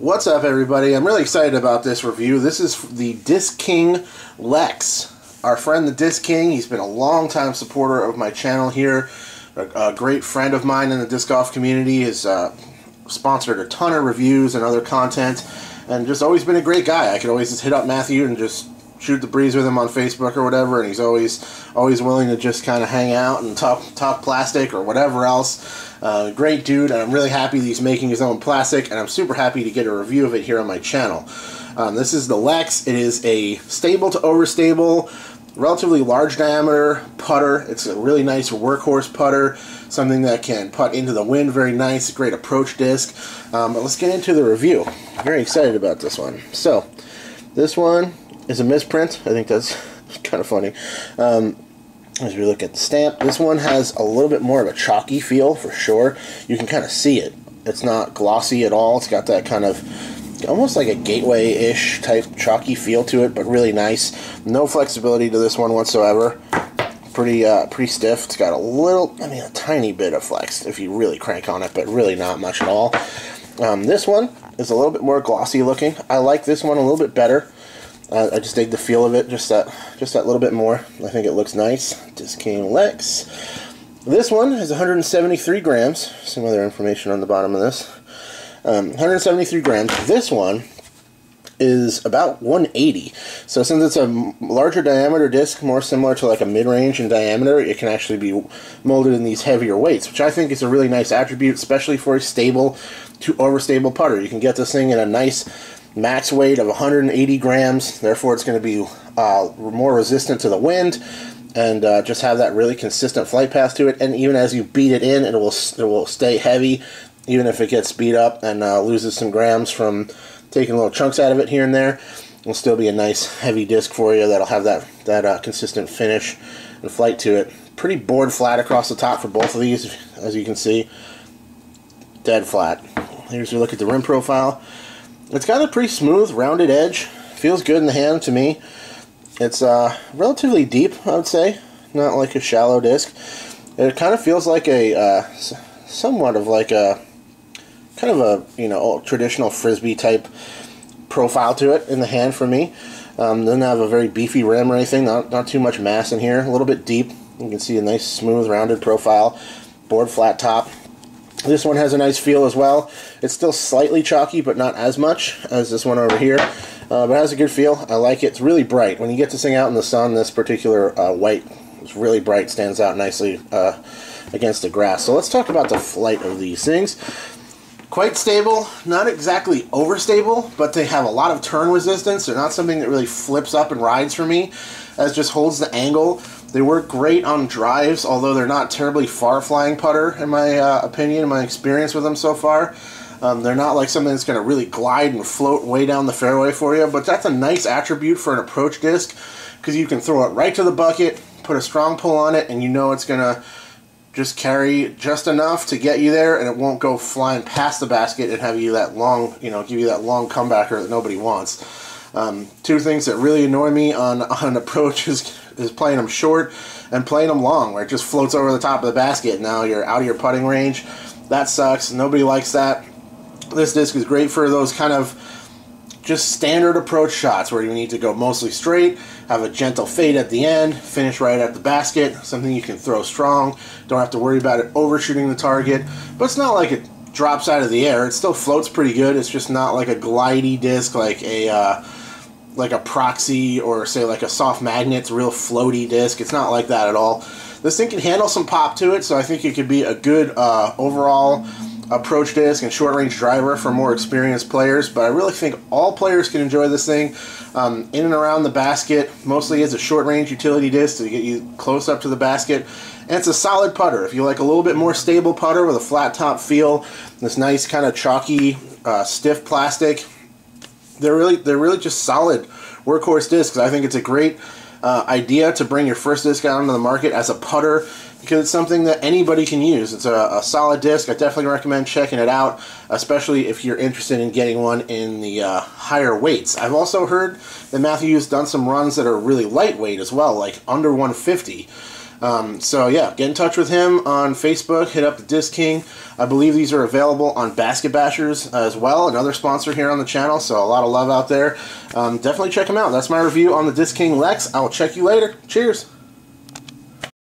What's up, everybody? I'm really excited about this review. This is the Disc King Lex. Our friend the Disc King, he's been a long-time supporter of my channel here. A great friend of mine in the disc golf community. Has sponsored a ton of reviews and other content, and just always been a great guy. I could always just hit up Matthew and just shoot the breeze with him on Facebook or whatever, and he's always willing to just kind of hang out and talk plastic or whatever else. Great dude, and I'm really happy that he's making his own plastic, and I'm super happy to get a review of it here on my channel. This is the Lex. It is a stable to overstable, relatively large diameter putter. It's a really nice workhorse putter, something that can putt into the wind very nice, a great approach disc. But let's get into the review. I'm very excited about this one. So, this one is a misprint. I think that's kind of funny. As we look at the stamp, this one has a little bit more of a chalky feel for sure. You can kind of see it. It's not glossy at all. It's got that kind of almost like a gateway-ish type chalky feel to it, but really nice. No flexibility to this one whatsoever. Pretty stiff. It's got a tiny bit of flex if you really crank on it, but really not much at all. This one is a little bit more glossy looking. I like this one a little bit better. I just dig the feel of it, just that little bit more. I think it looks nice. Disc King Lex. This one is 173 grams. Some other information on the bottom of this. 173 grams. This one is about 180. So since it's a larger diameter disc, more similar to like a mid-range in diameter, it can actually be molded in these heavier weights, which I think is a really nice attribute, especially for a stable to overstable putter. You can get this thing in a nice max weight of 180 grams, therefore it's going to be more resistant to the wind, and just have that really consistent flight path to it. And even as you beat it in, it will stay heavy, even if it gets beat up and loses some grams from taking little chunks out of it here and there. It'll still be a nice heavy disc for you that'll have that consistent finish and flight to it. Pretty board flat across the top for both of these, as you can see. Dead flat. Here's a look at the rim profile. It's got a pretty smooth, rounded edge. Feels good in the hand to me. It's relatively deep, I would say. Not like a shallow disc. It kind of feels like somewhat of like a kind of a traditional frisbee type profile to it in the hand for me. Doesn't have a very beefy rim or anything. Not too much mass in here. A little bit deep. You can see a nice, smooth, rounded profile. Board flat top. This one has a nice feel as well. It's still slightly chalky, but not as much as this one over here. But it has a good feel. I like it. It's really bright. When you get this thing out in the sun, this particular white is really bright, stands out nicely against the grass. So let's talk about the flight of these things. Quite stable, not exactly overstable, but they have a lot of turn resistance. They're not something that really flips up and rides for me, as just holds the angle. They work great on drives, although they're not terribly far-flying putter, in my opinion, in my experience with them so far. They're not like something that's going to really glide and float way down the fairway for you, but that's a nice attribute for an approach disc, because you can throw it right to the bucket, put a strong pull on it, and you know it's going to just carry just enough to get you there, and it won't go flying past the basket and have you that long, give you that long comebacker that nobody wants. Two things that really annoy me on an approach is playing them short and playing them long, where it just floats over the top of the basket. Now you're out of your putting range. That sucks. Nobody likes that. This disc is great for those kind of just standard approach shots where you need to go mostly straight, have a gentle fade at the end, finish right at the basket, something you can throw strong, don't have to worry about it overshooting the target. But it's not like it drops out of the air. It still floats pretty good. It's just not like a glidey disc like a proxy or say like a soft magnet's real floaty disc. It's not like that at all. This thing can handle some pop to it, so I think it could be a good overall approach disc and short range driver for more experienced players, but I really think all players can enjoy this thing in and around the basket, mostly as a short range utility disc to get you close up to the basket. And it's a solid putter. If you like a little bit more stable putter with a flat top feel, this nice kind of chalky stiff plastic, they're really just solid workhorse discs. I think it's a great idea to bring your first disc out onto the market as a putter, because it's something that anybody can use. It's a solid disc. I definitely recommend checking it out, especially if you're interested in getting one in the higher weights. I've also heard that Matthew's done some runs that are really lightweight as well, like under 150. So yeah, get in touch with him on Facebook. Hit up the Disc King. I believe these are available on Basket Bashers as well, another sponsor here on the channel. So a lot of love out there. Definitely check him out. That's my review on the Disc King Lex. I will check you later. Cheers.